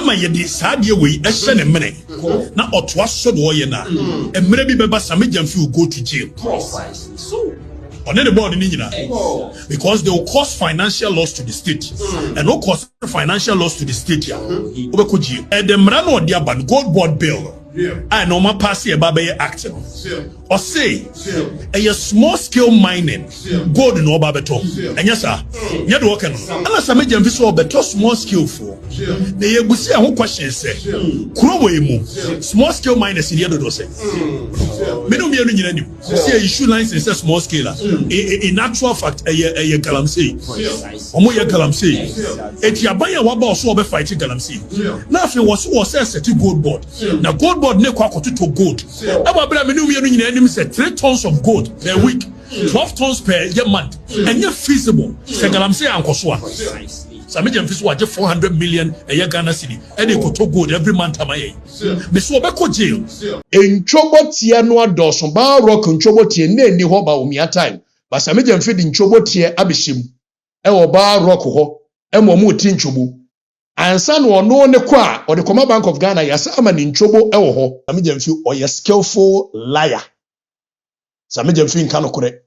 Ama ye di saadie we ehye ne mene na otoa so do ye na emre bi beba Sammy Gyamfi will go to jail. Precisely so. On the board because they will cause financial loss to the state and no cause financial loss to the state. And the Mrano Diaban Gold Board bill. I know my pass here by act or say a small scale mining gold in Obabeto. And yes, sir, you're working. Unless I made them visual better small scale for the Yabusia who question say, small scale miners in the other dose. Middle million, see a issue license a small scale. In actual fact, a galamsey. Omoya galamsey. It's Yabaya Waba so fighting galamsey. Now, if it was a gold board. Now, gold board ne kwa to gold. Ababra menu we enemy said 3 tons of gold per week, 12 tons per month, and you're feasible. Segalamse and Koswa. Sammy Gyamfi was 400 million a year Ghana city, and they could gold every month. Miss Wabeko jail. In Chobotia no Dawson Bar Rock and Chobotia ne hoba umia time. But Sammy Gyamfi in Chobotia Abishim. Ewo Bar Rock ho, Emo Mutin Chobu. And son or no ne kwa or the Command Bank of Ghana Yasaman in Chobo Ewo Sammy Gyamfi or a skillful liar. Sammy Gyamfi in Kanokure.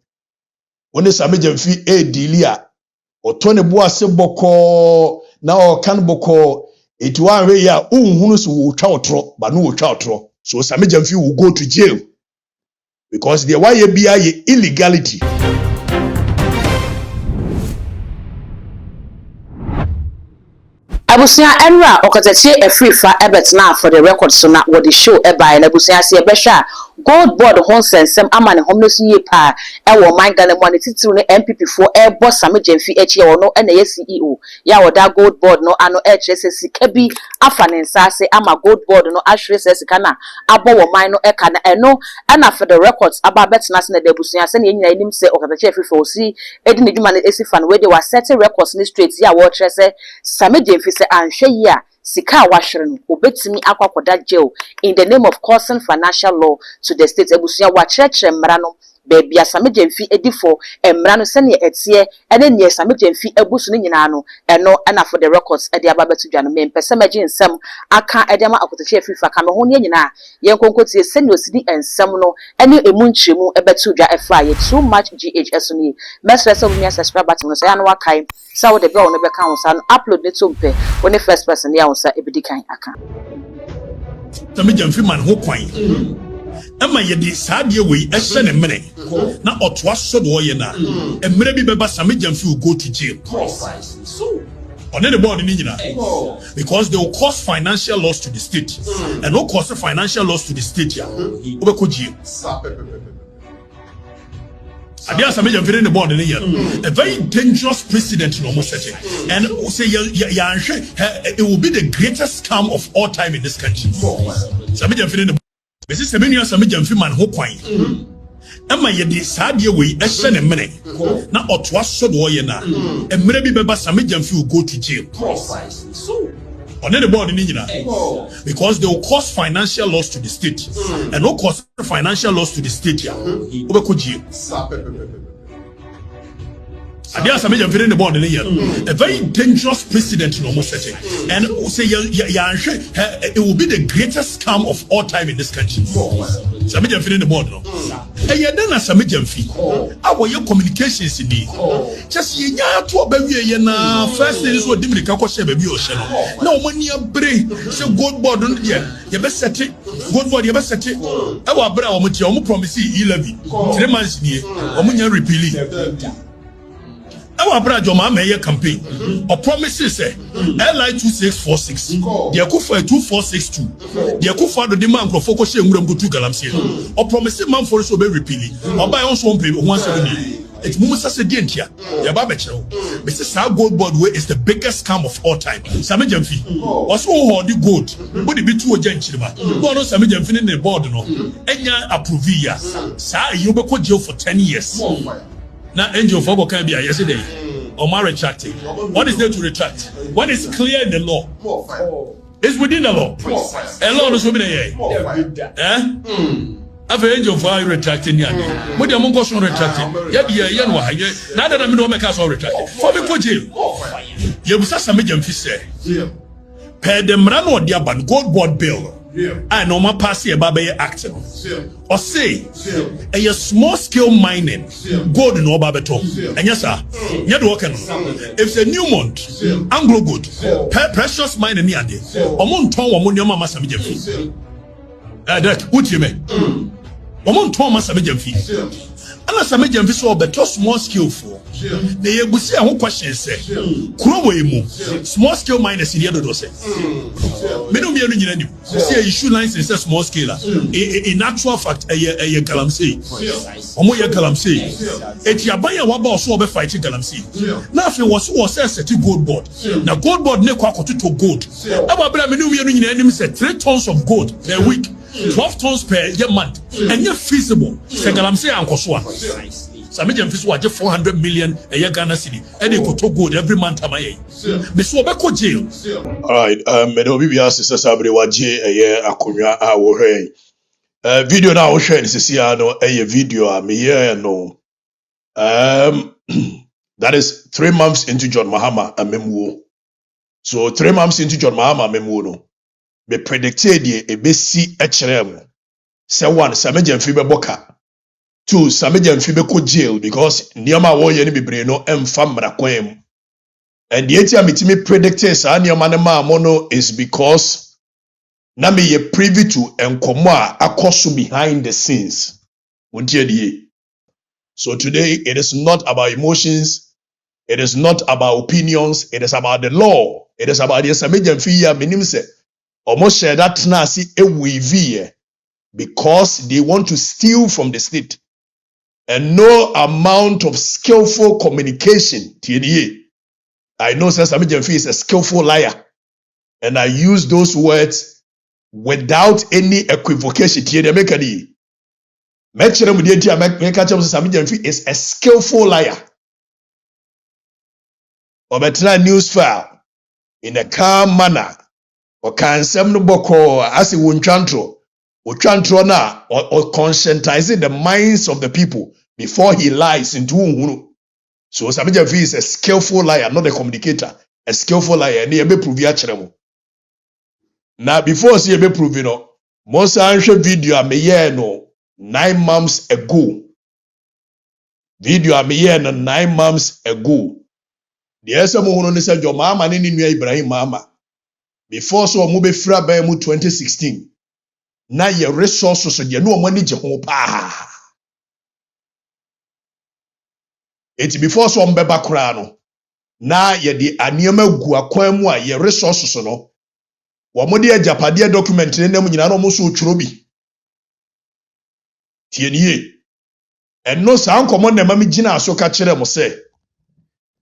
When Sammy Gyamfi dilia or Tony Boase Boko now can Boko it one way ya hunus will choutro but no choutro. So Sammy Gyamfi will go to jail because the YABI illegality. Abusia Enra Okatakyire Afrifa now for the record so na what the show by and Abusia se ebesha gold board honsensem ama ne homeless ye pa e wo man Ghana money titiru ne MPP for e boss Sammy Gyamfi echi e no na ye CEO ya wo da gold board no ano e chese sika bi afa ne nsase ama gold board no ahwere se sika na abo wo man no e ka na eno na for the records aba betna se na da Abusia se ne nyina enim se Okatakyire Afrifa osi edi ne dwuma ne esifan we dey was setting records ni straight ya wo kire se Sammy Gyamfi se anhwe yi a sika wahwere no obetimi akwakoda jail in the name of causing financial law to the state. Abusia wa church mra no baby Sammy Gyamfi edifo mra no se ne etie ene ne Sammy Gyamfi abusu ne nyina no eno na for the records e de ababetu dwa no mempese magi nsem aka e de ma Okatakyire Afrifa ka me ho ne nyina ye konkotie se ne osidi ensem no ene emu nchiremu ebetu dwa efa ye too much GHS ni mesre se omi subscribe button no se ya no wakai so the bell no be kan so upload ne tumpe when the first person ya so ebedi kan aka Sammy Gyamfi man ho kwan Emma ye di saadie we ehye ne mene na otoa so do ye na emre bi beba Sammy Gyamfi will go to jail. Precisely so. On the board in India because they will cause financial loss to the state and no cause financial loss to the state ya obeko jail. Adia Sammy Gyamfi in the board in India a very dangerous precedent no almost setting and say it will be the greatest scam of all time in this country. Sammy Gyamfi in the this is Sammy Gyamfi man ho kwan Emma ye di saadie we ehye ne mene na otoa so do ye na emre bi beba Sammy Gyamfi will go to jail. Precisely so. On the board in India because they will cause financial loss to the state and no cause financial loss to the state ya obeko jail. Adia Sammy Gyamfi in the board in India a very dangerous precedent no almost setting and say it will be the greatest scam of all time in this country. Sammy Gyamfi in the board no e ye na Sammy Gyamfi awo ye communications ni just ye nya to ba wie na first thing so dimri ka ko she ba bi o she no na o mani abre se gold board no ye be set gold board ye be set e wa abra o mo tie o mo promise 11 3 months ni o mo nya repealing our brother Joma Mayor campaign or promises LI 2646 the Akufa 2462 the Akufa the demand for focus go to Galamsey or promising man for so be repealing or buy on some people 170 it's Mumusa Sedientia the Babacho Mrs. Gold Board way is the biggest scam of all time. Sammy Gyamfi also hold the gold but it be too genchima no Sammy Gyamfi in the board no enya approvia sa you be ko jail for 10 years. Now, angel for can be yesterday or my retracting. What is there to retract? What is clear in the law? It's within the law. A law is within the I've angel for retracting. What the Mongo son retracting? Yet, now that I'm no make us all retracting. For me, put jail. You was Sammy Gyamfi say. per the mrano or the gold board bill. I know my pass here by acting. Or say a small scale mining gold no babeto. And yes, sir, you're working. If it's a Newmont, Anglo good, precious mining near there, or Monton or Moniama Sammy Gyamfi. That what you mean? Or Monton Sammy Gyamfi. And as Sammy Gyamfi saw better small scale for. They will say a question say, small scale miners in the other dose. Many of you see a issue license is small scale. In actual fact, a galamsey. Omoya galamsey. It's your buyer waba also be fighting galamsey. Now if it was a gold board. Now gold board ne kwa to gold. Ababra many of you enemy said 3 tons of gold per week, 12 tons per year month, and you're feasible. Say galamsey and koswa. Sammy Gyamfi was 400 million a year Ghana city, and they could gold every month. Miss Wabeko jail. All right, Medobi Sister Sabri Waji a year Akunya our video now sharing Siciano a video me no. That is 3 months into John Mahama a memo. So 3 months into John Mahama memo no. Be predicted ye a besi HRM. Say one, Sammy Gyamfi be boka. 2, Sammy Gyamfi be ko jail because niyama wo ye ni bebre no emfa mra kwem. And the ATM me predicted sa niyama ne ma mono is because na me ye privy to enkomo a akoso behind the scenes. So today it is not about emotions, it is not about opinions, it is about the law. It is about the Sammy Gyamfi ya minim se almost share that na si ewivi because they want to steal from the state. And no amount of skillful communication. I know Sammy Gyamfi is a skillful liar. And I use those words without any equivocation. Sammy Gyamfi is a skillful liar. Obetra news file in a calm manner. Or can some no boko as a chantro. Or conscientizing the minds of the people before he lies into who. So Sammy Gyamfi is a skillful liar, not a communicator. A skillful liar. And he be prove ya. Now before see be prove no, most answer video me no 9 months ago. Video me no 9 months ago. The esa mo hono ne say jo mama ne nua Ibrahim mama. Before so mo be fra ba mu 2016. Na ye resources de no mo je ho pa. It before so mbeba kura no. Na ye di aniema gu akwan mu a ye resources no. Wo mo de agapade document ne nam nyina no mo so tworo bi. Tie niye. Enno sa ankomo na ma me gina aso ka kire mo se.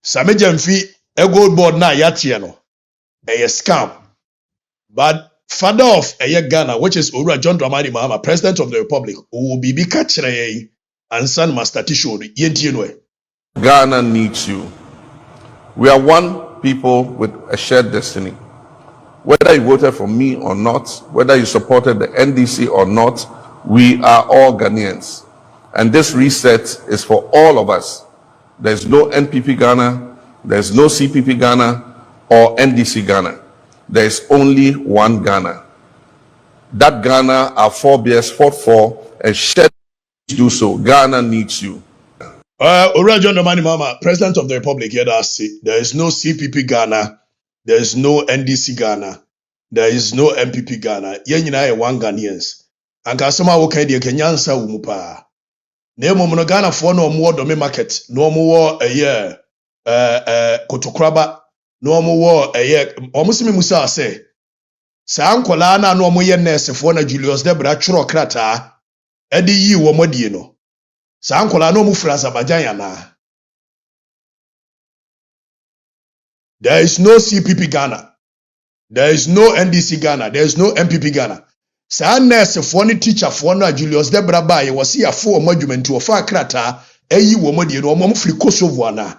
Sammy Gyamfi a gold board na yatie no. A scam. But father of Ghana, which is Ora John Dramani Mahama, President of the Republic, who will be catching and son Master Tisho. Ghana needs you. We are one people with a shared destiny. Whether you voted for me or not, whether you supported the NDC or not, we are all Ghanaians. And this reset is for all of us. There's no NPP Ghana, there's no CPP Ghana or NDC Ghana. There is only one Ghana. That Ghana our forebears fought for and shared to do so. Ghana needs you. Ora John Dramani Mahama, President of the Republic, here that's it. There is no CPP Ghana, there is no NDC Ghana, there is no MPP Ghana. Yenyina one Ghanaians. Anka sama wo kan de kenyansa wo mu pa. Na emo no Ghana for no mo do market, no mo wo kotokraba, no mo wo omusimi musa say. Sa ankola na no mo ye nurse for na Julius Debra churo krata. Edi yi wo modie no. Sa ankola no mu fra Azerbaijan yana. There is no CPP Ghana. There is no NDC Ghana. There is no MPP Ghana. Sa nurse for ni teacher for na Julius Debra ba ye was here for monument to fa krata eyi wo modie no mo fri Kosovo na.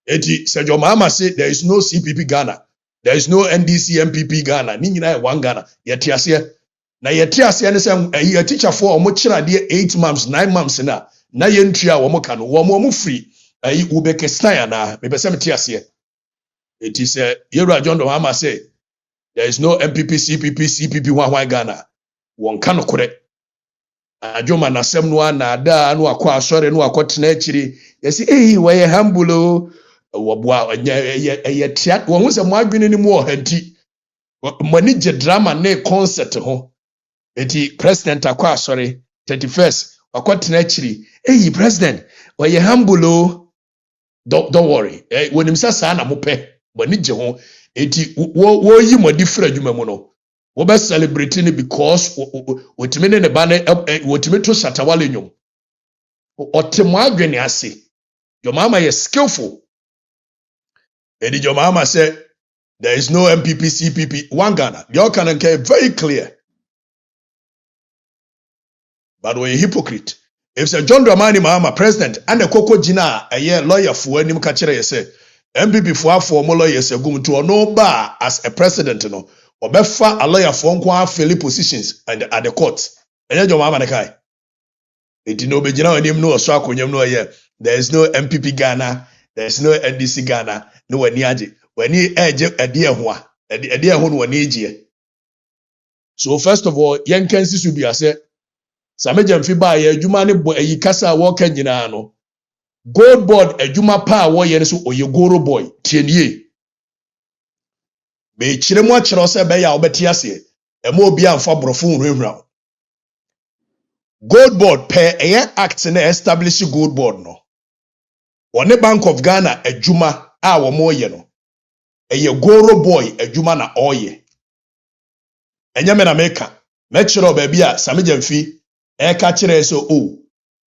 Eti Sergio Mahama say there is no CPP Ghana. There is no NDC MPP Ghana. Ni nyina one Ghana. Yeti ase. Na yeti ase ne say a teacher for omo kira de 8 months, 9 months na ye ntua wo mo ka no wo mo free Uzbekistan na me pese meti ase. Eti say Yewura John Mahama say There is no MPP, CPP, one Ghana. One can correct. Ajoma na sem no na da no akwa asore no akotena akiri. Yesi we humble wo ye tia wo hu se mo adwene ni mu ohanti. Mani je drama na concert ho. Eti president akwa asore 31st akotena akiri. President we humble don't worry. Wonim sa na mo pe. Mani je ho. Eti wo yi mo different adwuma mu no. We be celebrating it because wotime ne ba ne wotime to shatawale nyom otemo adwene ase your mama is skillful and your mama said there is no MPP CPP one Ghana your can very clear but we hypocrite if say John Dramani mama president and the koko jina a lawyer for anim ka kire say MPP for mo lawyers agum to no ba as a president no obefa a lawyer for nko fill positions and at the court enye jo mama ne kai enti no be gina onim no so akonyam no ye there is no MPP Ghana there is no NDC Ghana no wani age wani eje ade ho a ade ho no wani eje so first of all yen kan sisu bia se Sammy Gyamfi ba ye adwuma ne bo ayi kasa wo kan nyina no gold board adwuma pa wo ye ne so oye goro boy tienie be chire mu akire ose be ya obeti ase e ma obi amfa brofo nwurawura gold board per act na establish gold board no one Bank of Ghana adwuma a wo mo ye no eye goro boy adwuma na oye enye me na meka me chire obabi a Sammy Gyamfi e ka chire so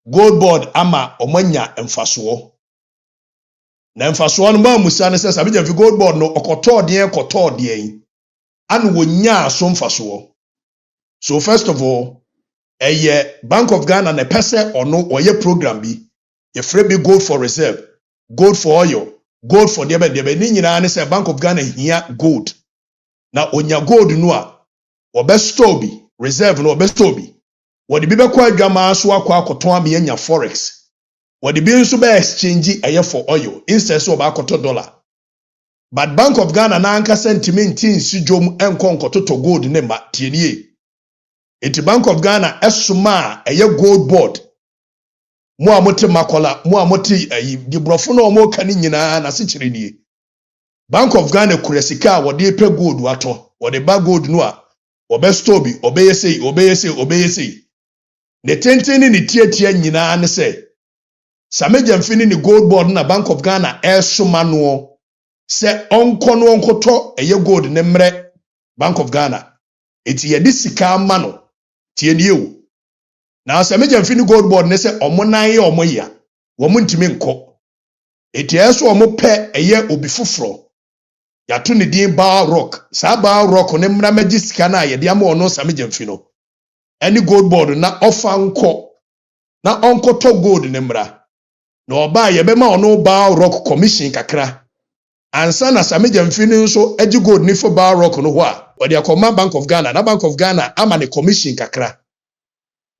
gold board ama omanya mfaso na mfaso no ma musa ne se Sammy Gyamfi gold board no okotode yen anu wonya so mfaso so first of all Bank of Ghana na pese ono oye program bi ye free bi gold for reserve gold for oil gold for debe ni nyina ne se Bank of Ghana hia gold na onya gold no a obestore bi reserve no obestore bi wodi bi bekwa adwama so akwa akoton am nya forex wodi bi nso be exchange for oil instead so ba akoto dollar but Bank of Ghana na anka sentiment nsi dwom enkonkoto gold ne ma tienie eti Bank of Ghana esuma gold board mo amote makola mo amote di brofo no mo kan nyina na se kire nie Bank of Ghana kuresika wodi pe gold wato wodi ba gold no a obestore bi obeyesei ne tenteni ni tietia nyina ne se Sammy Gyamfi ni gold board na Bank of Ghana esuma no se onkono onkoto gold ne mre Bank of Ghana eti ye disika ma no tienie o na Sammy Gyamfi ni gold board ne se omonan ye omoya wo muntimi nko eti eso omo pe obi foforo yato ne din Bar Rock sa Bar Rock ne mra magisika na ye de ama ono Sammy Gyamfi no any gold board na offer nko na onkoto gold ne mra na oba ye be ma ono Bar Rock commission kakra ansa na Sammy Gyamfi ni nso agi gold ni for Bar Rock no ho a o de akoma Bank of Ghana na Bank of Ghana ama ne commission kakra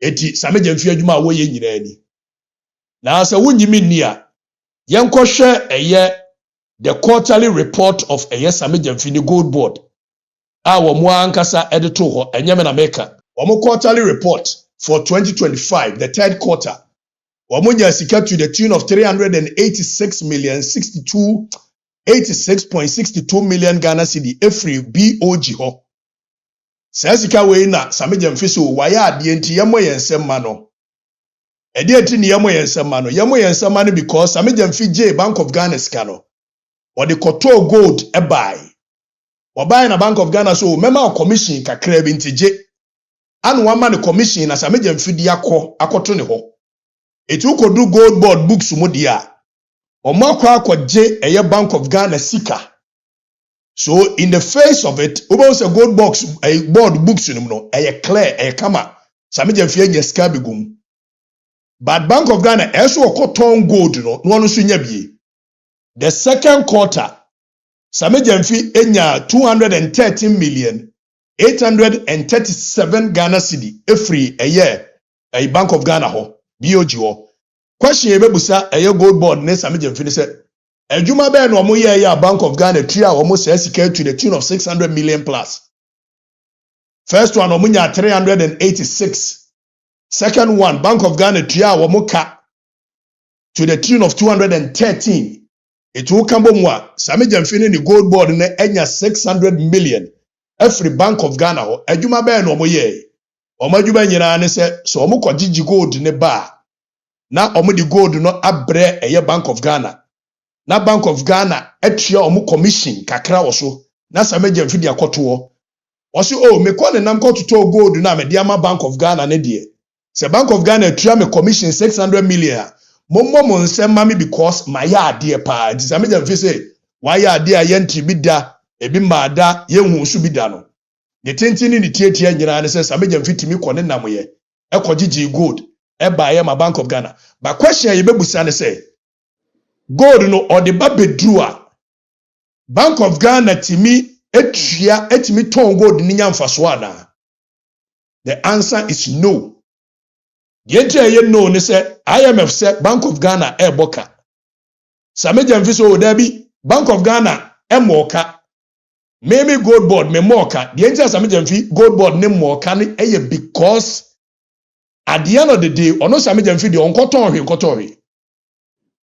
eti Sammy Gyamfi adwuma wo ye nyina ani na sa wunyimi ni a yenkohwe the quarterly report of Sammy Gyamfi ni gold board a wo mo ankasa edito ho enyeme na meka wo quarterly report for 2025 the third quarter wo mo nya sika to the tune of 86.62 million Ghana cedi every BOG ho sika we na Sammy Gyamfi so waya ade enti yemo yensem ma no ede enti ni yemo yensem ma no because Sammy Gyamfi J Bank of Ghana sika no or the koto gold buy na Bank of Ghana so mema commission kakra bi ntije anu wa ma ne commission na Sammy Gyamfi di akoto ne ho eti ukodu gold board books mu dia omo akwaje Bank of Ghana sika so in the face of it obo say gold box board books no clear kama Sammy Gyamfi anya sika bigum but Bank of Ghana eso okoton gold no no so nya bie the second quarter Sammy Gyamfi enya 213,837 Ghana cedi every a year Bank of Ghana ho BOG ho question ebebusa gold board ne Sammy Gyamfi ne say Ejuma be no mo ye ya Bank of Ghana tria almost sika to the tune of 600 million plus. First one omunya 386. Second one Bank of Ghana tria omuka to the tune of 213. It will come more. Sammy Gyamfi ni gold board ne enya 600 million. Every Bank of Ghana ho. Ejuma be no mo ye. Omo adwuma nyina ne se so omo kogigi gold ne ba. Na omo di gold no abre eye Bank of Ghana. Na Bank of Ghana etua omo commission kakra wo so. Na Sammy Gyamfi di akoto. Osi oh me ko ne nam kototo gold na me di ama Bank of Ghana ne die. Se Bank of Ghana etua me commission 600 million. Momo nsem mami because my ade pa it is Sammy Gyamfi say why ade a yenti bi da ebi maada yehu su bi da no ne tentini ne tietia nyina ne say Sammy Gyamfi timi ko ne namoye ekogigi gold e ba ye ma Bank of Ghana but question ye bebusa ne say gold no or the babedru a Bank of Ghana timi etua etimi ton gold ni nyamfaso ana the answer is no. Yente ye no ne say IMF say Bank of Ghana e boka. Sammy Gyamfi so dabi Bank of Ghana e moka. Maybe gold board me moka. The entire Sammy Gyamfi gold board ne moka ne eye because at the end of the day ono Sammy Gyamfi de onkoton.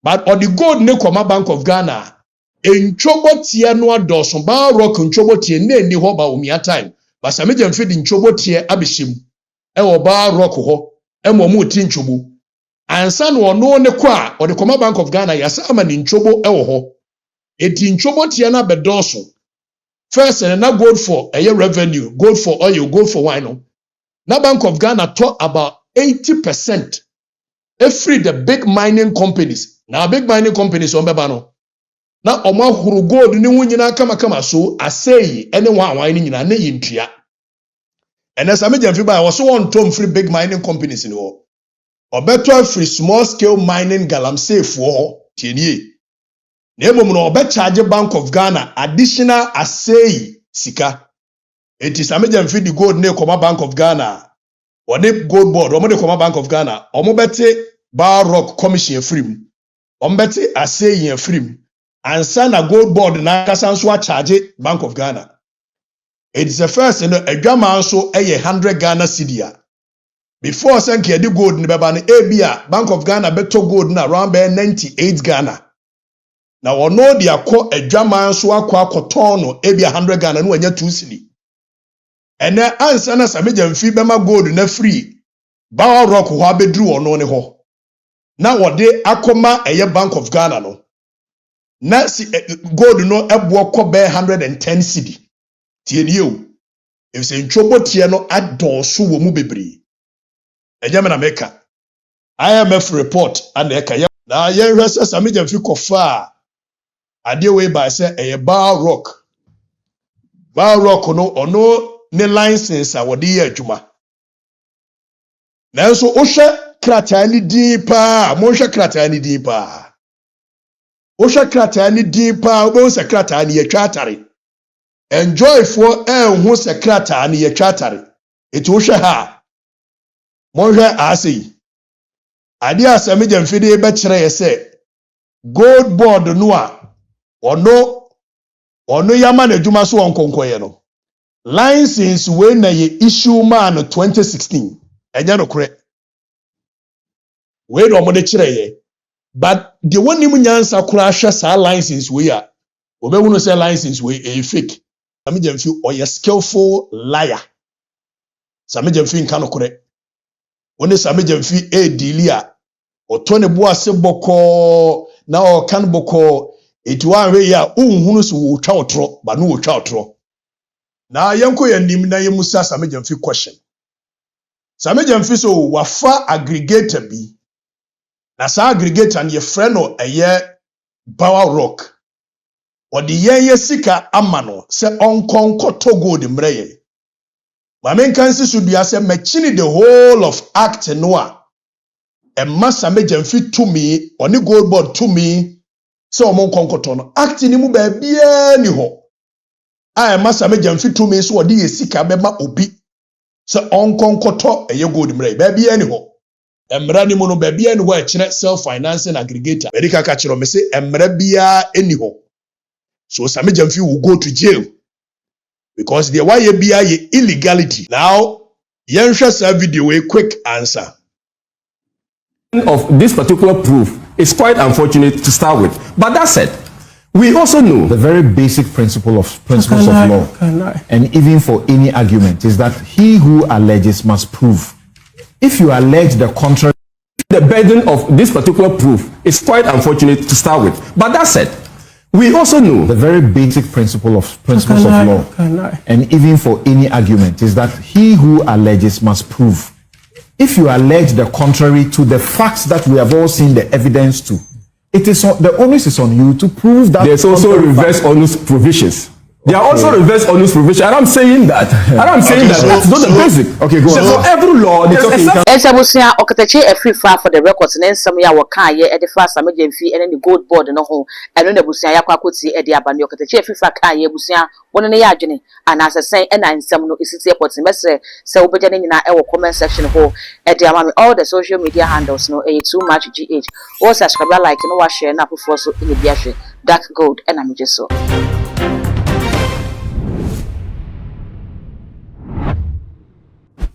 But on the gold ne koma Bank of Ghana enchobo tie no adoso ba rock enchobo tie ne ni ho ba omia time. But Sammy Gyamfi de enchobo tie abeshim e wo ba rock ho. Emo mu ti nchobo ansa no no ne kwa o de koma Bank of Ghana yasa ama ni nchobo ewo ho eti nchobo tie na bedoso first na gold for revenue gold for oil gold for wine no na Bank of Ghana talk about 80% every the big mining companies na big mining companies on beba no na omo huru gold ni hu nyina kama so asei ene wine ni nyina na yintua. And as Sammy Gyamfi ba was one tom free big mining companies in war. Or better free small scale mining galamsey for tienie. Nemo no be charge Bank of Ghana additional assay sika. It is Sammy Gyamfi the gold ne koma Bank of Ghana. Or the gold board or the koma Bank of Ghana. Or mo bete bar rock commission free. Or bete assay free. And send a gold board na kasanswa charge Bank of Ghana. It is the first in a drama so a 100 Ghana cedi. Before Sanke the gold in Babani Abia, Bank of Ghana better gold na around 98 Ghana. Now I know they are called a drama so a quacotono Abia 100 Ghana no 2 cedi. And then answer na Sammy Gyamfi bema gold na free. Bawa rock who have drew or no ne ho. Now what they akoma a Bank of Ghana no. Na si gold no ebwo ko 110 cedi. Tienio if say nchobo tie no adonso wo mu bebre ejame na meka IMF report and eka na ye hwese Sammy Gyamfi kofa ade we ba say eye bar rock no ono ne license a wode ye adwuma nanso wo hwe krataa ni din pa mo hwe krataa ni din pa wo hwe krataa ni din pa wo se krataa ni ye twatare enjoy for who secretary ni ye twatare eti wo hwe ha mo hwe asei ade a Sammy Gyamfi de be kire ye se gold board no a ono yama na adwuma so onkonkoye no license we na ye issue man 2016 enya no kore we do mo de kire ye but the one nim nyansa kura hwe sa license we a obehunu say license we e fake. Sammy Gyamfi or a skillful liar. Sammy Gyamfi nka no kore. Woni Sammy Gyamfi dealia or Tony Boase boko na o kan boko etiwan we ya unhunu so wo twa otro ba no wo twa otro. Na yenko yanim na yemusa Sammy Gyamfi question. Sammy Gyamfi so wafa aggregator bi. Na sa aggregator and ye friend no eye Power Rock. Or the ye sika amano se onkonkoto gold mreye. Mamen kansi subia se mechini the whole of act noa. E masa Sammy Gyamfi to me, or ni gold board to me, se omon konkoto no. Act ni mu ba bia ni ho. A masa Sammy Gyamfi to me so odi ye sika bema obi. Se onkonkoto eye gold mreye ba bia ni ho. emra ni mu no ba bia ni ho e kire self financing aggregator medical ka kire o me say emra bia eni ho so Sammy Gyamfi will go to jail because the why bia ye illegality now yenhwe sa video a quick answer of this particular proof is quite unfortunate to start with. But that said, we also know the very basic principles of law, and even for any argument, is that he who alleges must prove. If you allege the contrary, the burden of this particular proof is quite unfortunate to start with. But that said, we also know the very basic principles of law, and even for any argument, is that he who alleges must prove. If you allege the contrary to the facts that we have all seen the evidence to, it is the onus is on you to prove that. There's also reverse onus provisions. There are also reverse onus provisions, and I'm saying that. That's not the basic. Okay, go on. So every law, there's a Esabusia Okatakyire Afrifa for the records and some ya waka ye e de fa Sammy Gyamfi and the gold board no ho eno na busia ya kwakoti e de abane Okatakyire Afrifa ka ye busia won ne ya adwene and as say and nsam no isiti airport mesre se obeja ne nyina e wo comment section ho e de amame all the social media handles no e too much gh o subscribe like no wa share na afofo so e bia hwe dark gold and am so